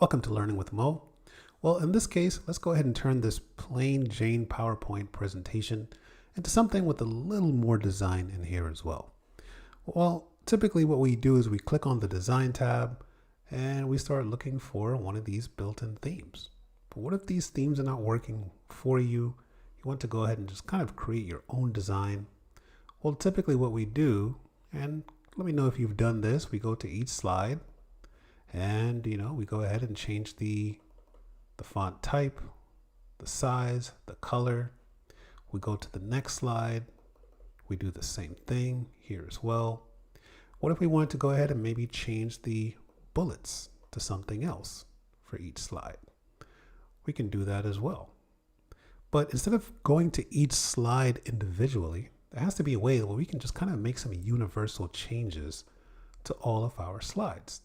Welcome to Learning with Mo. Well, in this case, let's go ahead and turn this plain Jane PowerPoint presentation into something with a little more design in here as well. Well, typically what we do is we click on the Design tab and we start looking for one of these built-in themes. But what if these themes are not working for you? You want to go ahead and just kind of create your own design. Well, typically what we do, and let me know if you've done this, we go to each slide and we go ahead and change the font type, the size, the color. We go to the next slide. We do the same thing here as well. What if we wanted to go ahead and maybe change the bullets to something else for each slide? We can do that as well. But instead of going to each slide individually, there has to be a way where we can just kind of make some universal changes to all of our slides.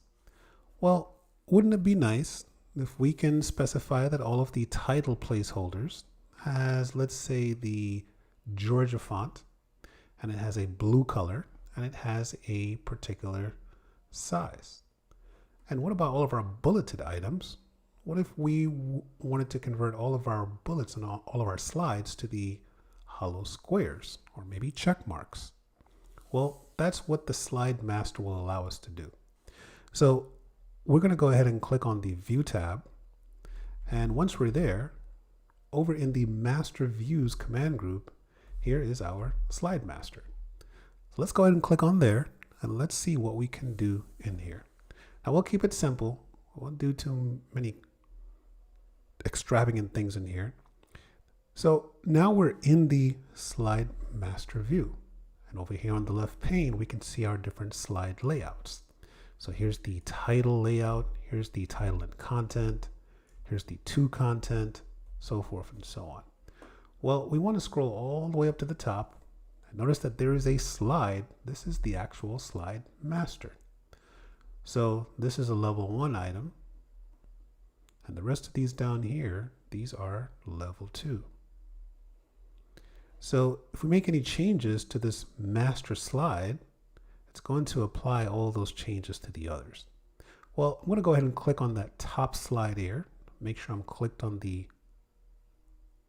Well, wouldn't it be nice if we can specify that all of the title placeholders has, let's say, the Georgia font, and it has a blue color, and it has a particular size. And what about all of our bulleted items? What if we wanted to convert all of our bullets and all of our slides to the hollow squares or maybe check marks? Well, that's what the Slide Master will allow us to do. So we're going to go ahead and click on the View tab. And once we're there, over in the Master Views command group, here is our Slide Master. So let's go ahead and click on there and let's see what we can do in here. Now we'll keep it simple. We won't do too many extravagant things in here. So now we're in the Slide Master view. And over here on the left pane, we can see our different slide layouts. So here's the title layout, here's the title and content, here's the to content, so forth and so on. Well, we want to scroll all the way up to the top and notice that there is a slide. This is the actual Slide Master. So this is a level 1 item. And the rest of these down here, these are level 2. So if we make any changes to this master slide, it's going to apply all those changes to the others. Well, I'm going to go ahead and click on that top slide here. Make sure I'm clicked on the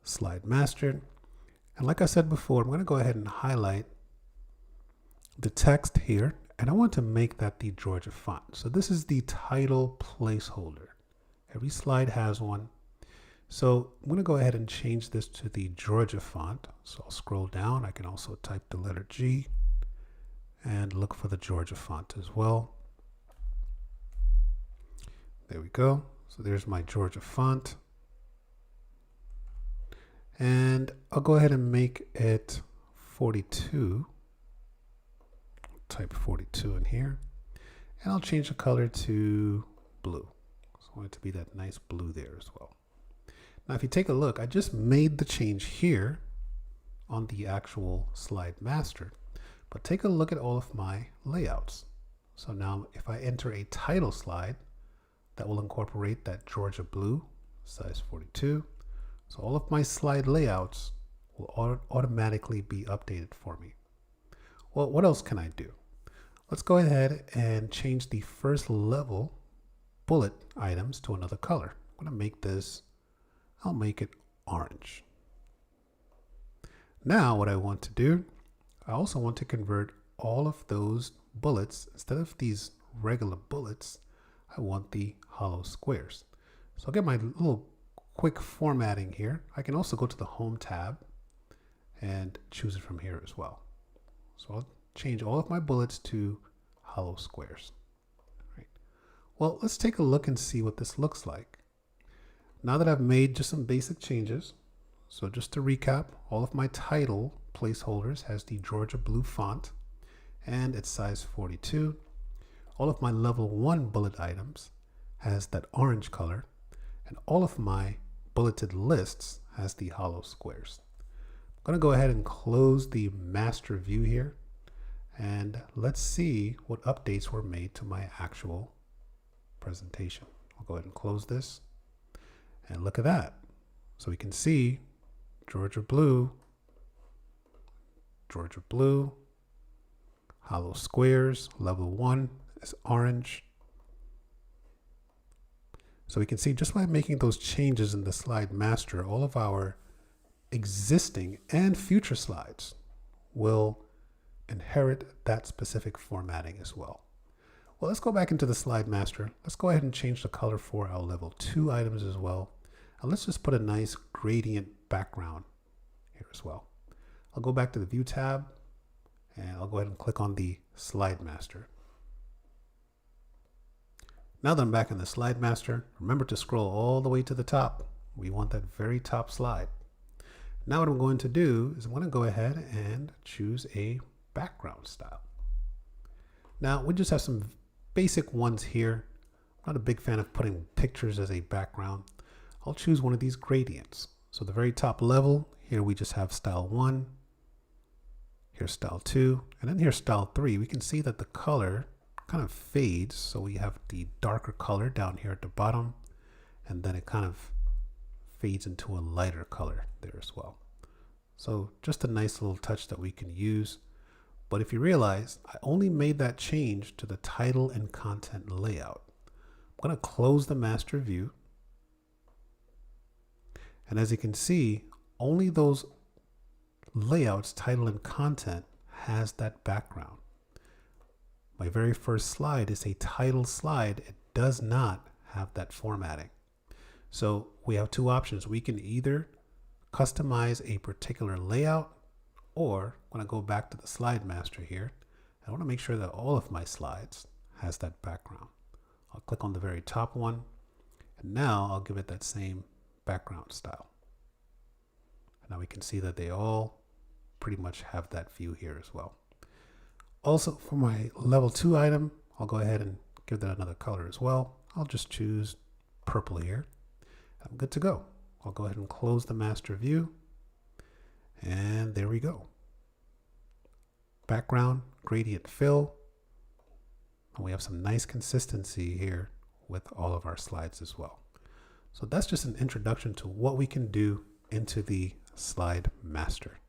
Slide Master. And like I said before, I'm going to go ahead and highlight the text here. And I want to make that the Georgia font. So this is the title placeholder. Every slide has one. So I'm going to go ahead and change this to the Georgia font. So I'll scroll down. I can also type the letter G and look for the Georgia font as well. There we go. So there's my Georgia font. And I'll go ahead and make it 42. Type 42 in here. And I'll change the color to blue. So I want it to be that nice blue there as well. Now, if you take a look, I just made the change here on the actual Slide Master, but take a look at all of my layouts. So now if I enter a title slide, that will incorporate that Georgia blue, size 42. So all of my slide layouts will automatically be updated for me. Well, what else can I do? Let's go ahead and change the first level bullet items to another color. I'm going to make this, I'll make it orange. Now what I want to do, I also want to convert all of those bullets, instead of these regular bullets, I want the hollow squares. So I'll get my little quick formatting here. I can also go to the Home tab and choose it from here as well. So I'll change all of my bullets to hollow squares. Right. Well, let's take a look and see what this looks like. Now that I've made just some basic changes, so just to recap, all of my title placeholders has the Georgia blue font and it's size 42. All of my level 1 bullet items has that orange color, and all of my bulleted lists has the hollow squares. I'm going to go ahead and close the master view here, and let's see what updates were made to my actual presentation. I'll go ahead and close this. And look at that. So we can see Georgia blue, hollow squares, level 1 is orange. So we can see just by making those changes in the slide master, all of our existing and future slides will inherit that specific formatting as well. Well, let's go back into the slide master. Let's go ahead and change the color for our level 2 items as well. And let's just put a nice gradient background here as well. I'll go back to the View tab and I'll go ahead and click on the Slide Master. Now that I'm back in the Slide Master, remember to scroll all the way to the top. We want that very top slide. Now what I'm going to do is I'm going to go ahead and choose a background style. Now we just have some basic ones here. I'm not a big fan of putting pictures as a background. I'll choose one of these gradients. So the very top level, here we just have style 1, here's style 2, and then here's style 3. We can see that the color kind of fades. So we have the darker color down here at the bottom, and then it kind of fades into a lighter color there as well. So just a nice little touch that we can use. But if you realize, I only made that change to the title and content layout. I'm going to close the master view. And as you can see, only those layouts, title and content, has that background. My very first slide is a title slide. It does not have that formatting. So we have two options. We can either customize a particular layout, or when I go back to the slide master here, I want to make sure that all of my slides has that background. I'll click on the very top one, and now I'll give it that same background style. And now we can see that they all pretty much have that view here as well. Also for my level 2 item, I'll go ahead and give that another color as well. I'll just choose purple here. I'm good to go. I'll go ahead and close the master view. And there we go. Background, gradient fill. And we have some nice consistency here with all of our slides as well. So that's just an introduction to what we can do into the slide master.